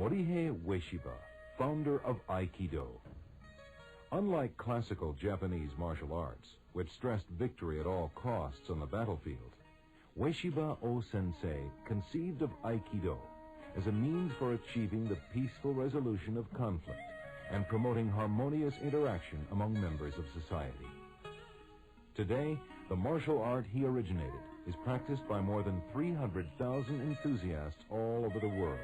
Morihei Ueshiba, founder of Aikido. Unlike classical Japanese martial arts, which stressed victory at all costs on the battlefield, Ueshiba O-sensei conceived of Aikido as a means for achieving the peaceful resolution of conflict and promoting harmonious interaction among members of society. Today, the martial art he originated is practiced by more than 300,000 enthusiasts all over the world.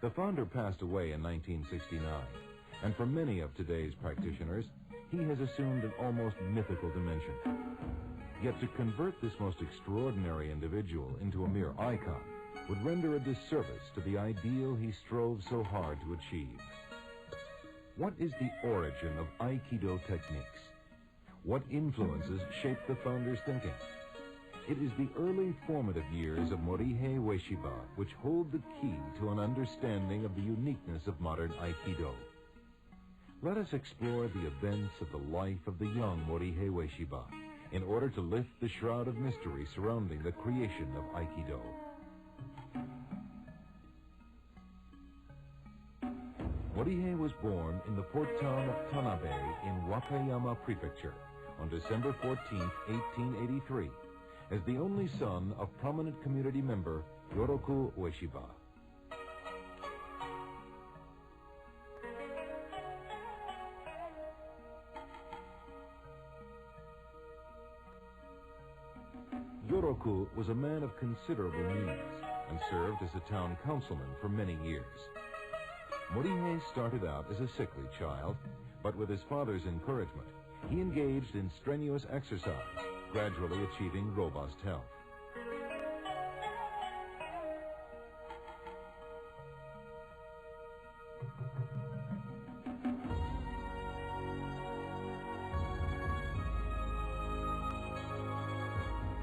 The founder passed away in 1969, and for many of today's practitioners, he has assumed an almost mythical dimension. Yet to convert this most extraordinary individual into a mere icon would render a disservice to the ideal he strove so hard to achieve. What is the origin of Aikido techniques? What influences shaped the founder's thinking? It is the early formative years of Morihei Ueshiba which hold the key to an understanding of the uniqueness of modern Aikido. Let us explore the events of the life of the young Morihei Ueshiba in order to lift the shroud of mystery surrounding the creation of Aikido. Morihei was born in the port town of Tanabe in Wakayama Prefecture on December 14, 1883, as the only son of prominent community member Yoroku Ueshiba. Yoroku was a man of considerable means and served as a town councilman for many years. Morihei started out as a sickly child, but with his father's encouragement, he engaged in strenuous exercise, gradually achieving robust health.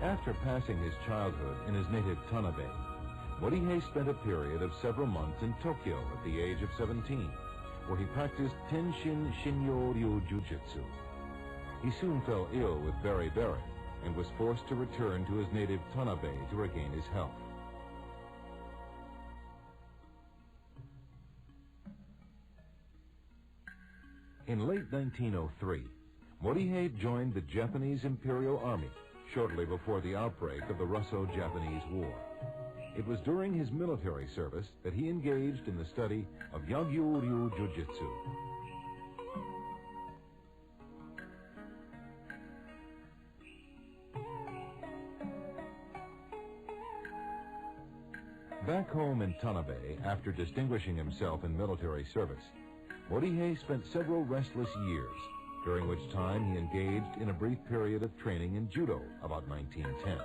After passing his childhood in his native Tanabe, Morihei spent a period of several months in Tokyo at the age of 17, where he practiced Tenshin Shinyo-ryu Jujitsu. He soon fell ill with beriberi and was forced to return to his native Tanabe to regain his health. In late 1903, Morihei joined the Japanese Imperial Army shortly before the outbreak of the Russo-Japanese War. It was during his military service that he engaged in the study of Yagyu-ryu Jujitsu. Back home in Tanabe, after distinguishing himself in military service, Morihei spent several restless years, during which time he engaged in a brief period of training in judo about 1910.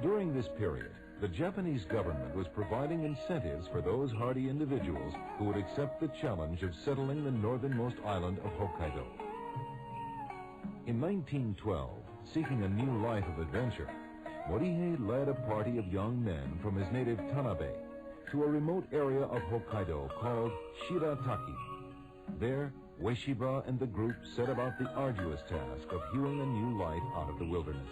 During this period, the Japanese government was providing incentives for those hardy individuals who would accept the challenge of settling the northernmost island of Hokkaido. In 1912, seeking a new life of adventure, Morihei led a party of young men from his native Tanabe to a remote area of Hokkaido called Shirataki. There, Ueshiba and the group set about the arduous task of hewing a new life out of the wilderness.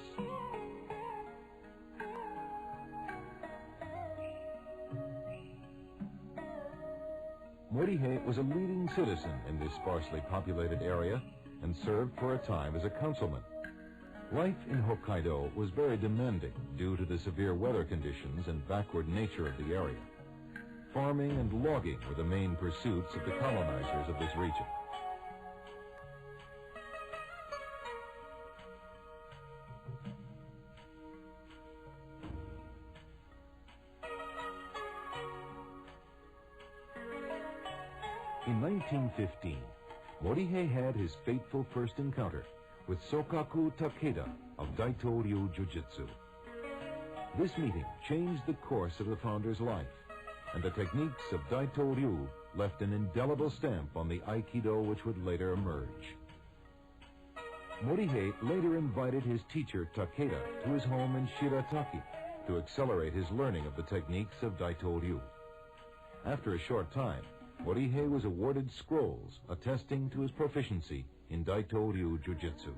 Morihei was a leading citizen in this sparsely populated area and served for a time as a councilman. Life in Hokkaido was very demanding due to the severe weather conditions and backward nature of the area. Farming and logging were the main pursuits of the colonizers of this region. In 1915, Morihei had his fateful first encounter with Sokaku Takeda of Daito-ryu Jujitsu. This meeting changed the course of the founder's life, and the techniques of Daito-ryu left an indelible stamp on the Aikido which would later emerge. Morihei later invited his teacher Takeda to his home in Shirataki to accelerate his learning of the techniques of Daito-ryu. After a short time, Morihei was awarded scrolls attesting to his proficiency in Daito-ryu Jujitsu.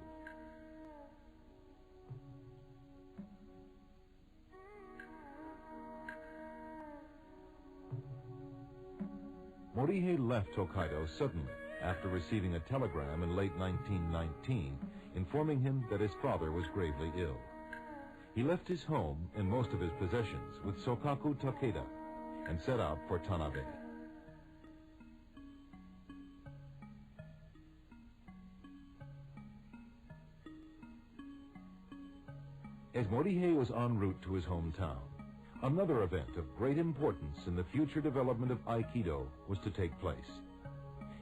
Morihei left Tokaido suddenly after receiving a telegram in late 1919 informing him that his father was gravely ill. He left his home and most of his possessions with Sokaku Takeda and set out for Tanabe. As Morihei was en route to his hometown, another event of great importance in the future development of Aikido was to take place.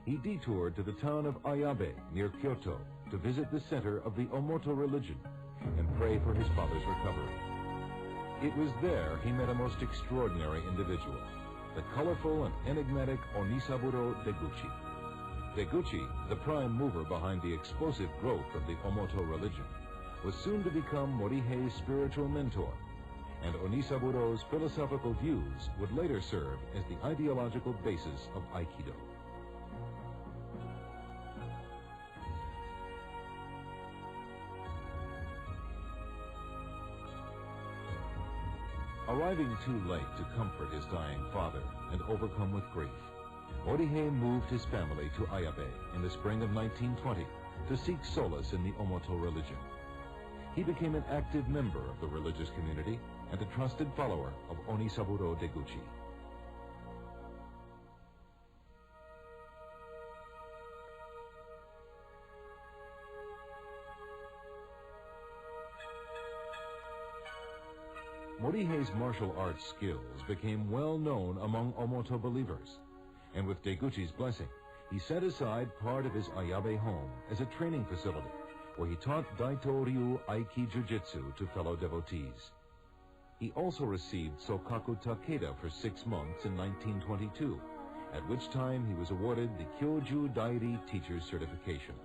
He detoured to the town of Ayabe near Kyoto to visit the center of the Omoto religion and pray for his father's recovery. It was there he met a most extraordinary individual, the colorful and enigmatic Onisaburo Deguchi. Deguchi, the prime mover behind the explosive growth of the Omoto religion, was soon to become Morihei's spiritual mentor, and Onisaburo's philosophical views would later serve as the ideological basis of Aikido. Arriving too late to comfort his dying father and overcome with grief, Morihei moved his family to Ayabe in the spring of 1920 to seek solace in the Omoto religion. He became an active member of the religious community and a trusted follower of Onisaburo Deguchi. Morihei's martial arts skills became well known among Omoto believers, and with Deguchi's blessing, he set aside part of his Ayabe home as a training facility where he taught Daito Ryu Aiki Jiu-Jitsu to fellow devotees. He also received Sokaku Takeda for 6 months in 1922, at which time he was awarded the Kyoju Dairi Teacher's Certification.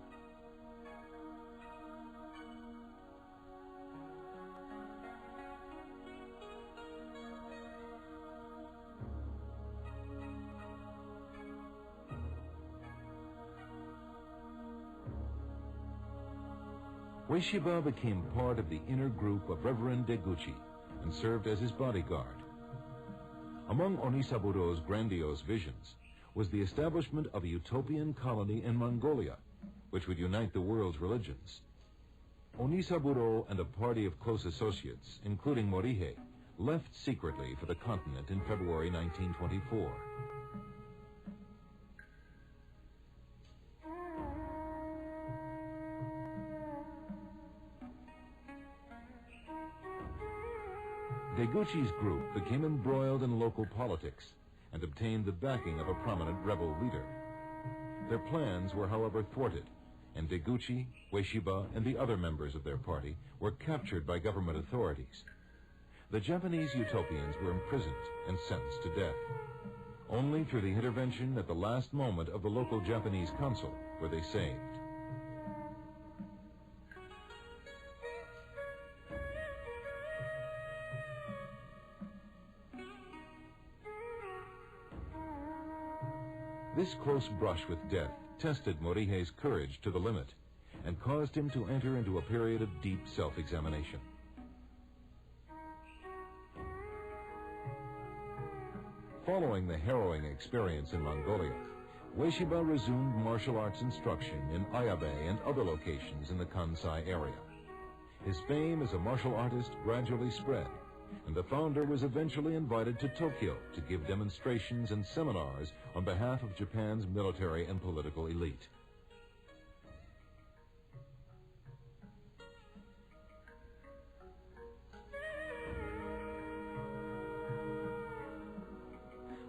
Ueshiba became part of the inner group of Reverend Deguchi and served as his bodyguard. Among Onisaburo's grandiose visions was the establishment of a utopian colony in Mongolia, which would unite the world's religions. Onisaburo and a party of close associates, including Morihei, left secretly for the continent in February 1924. Deguchi's group became embroiled in local politics and obtained the backing of a prominent rebel leader. Their plans were, however, thwarted, and Deguchi, Ueshiba, and the other members of their party were captured by government authorities. The Japanese utopians were imprisoned and sentenced to death. Only through the intervention at the last moment of the local Japanese consul were they saved. This close brush with death tested Morihei's courage to the limit and caused him to enter into a period of deep self-examination. Following the harrowing experience in Mongolia, Ueshiba resumed martial arts instruction in Ayabe and other locations in the Kansai area. His fame as a martial artist gradually spread, and the founder was eventually invited to Tokyo to give demonstrations and seminars on behalf of Japan's military and political elite.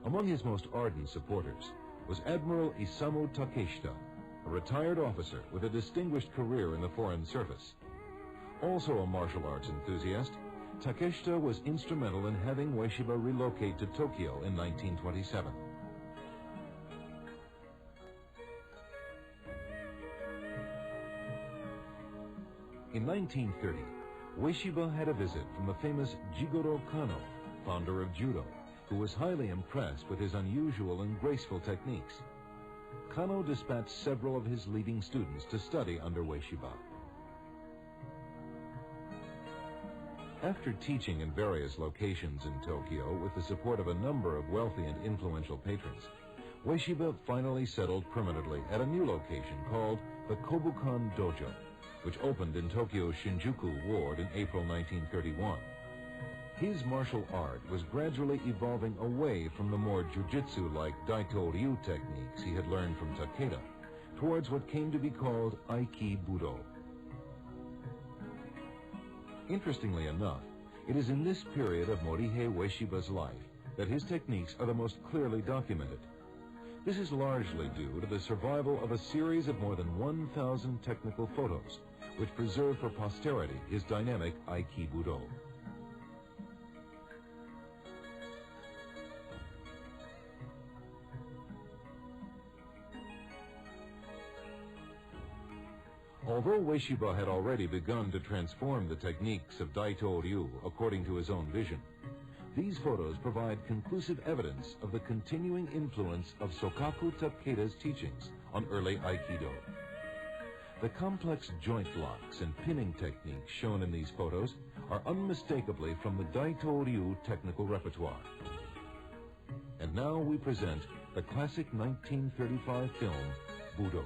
Among his most ardent supporters was Admiral Isamu Takeshita, a retired officer with a distinguished career in the Foreign Service. Also a martial arts enthusiast, Takeshita was instrumental in having Ueshiba relocate to Tokyo in 1927. In 1930, Ueshiba had a visit from the famous Jigoro Kano, founder of judo, who was highly impressed with his unusual and graceful techniques. Kano dispatched several of his leading students to study under Ueshiba. After teaching in various locations in Tokyo with the support of a number of wealthy and influential patrons, Ueshiba finally settled permanently at a new location called the Kobukan Dojo, which opened in Tokyo's Shinjuku ward in April 1931. His martial art was gradually evolving away from the more jujitsu-like Daito Ryu techniques he had learned from Takeda, towards what came to be called Aiki Budo. Interestingly enough, it is in this period of Morihei Ueshiba's life that his techniques are the most clearly documented. This is largely due to the survival of a series of more than 1,000 technical photos, which preserve for posterity his dynamic Aiki Budo. Although Ueshiba had already begun to transform the techniques of Daito Ryu according to his own vision, these photos provide conclusive evidence of the continuing influence of Sokaku Takeda's teachings on early Aikido. The complex joint locks and pinning techniques shown in these photos are unmistakably from the Daito Ryu technical repertoire. And now we present the classic 1935 film, Budo.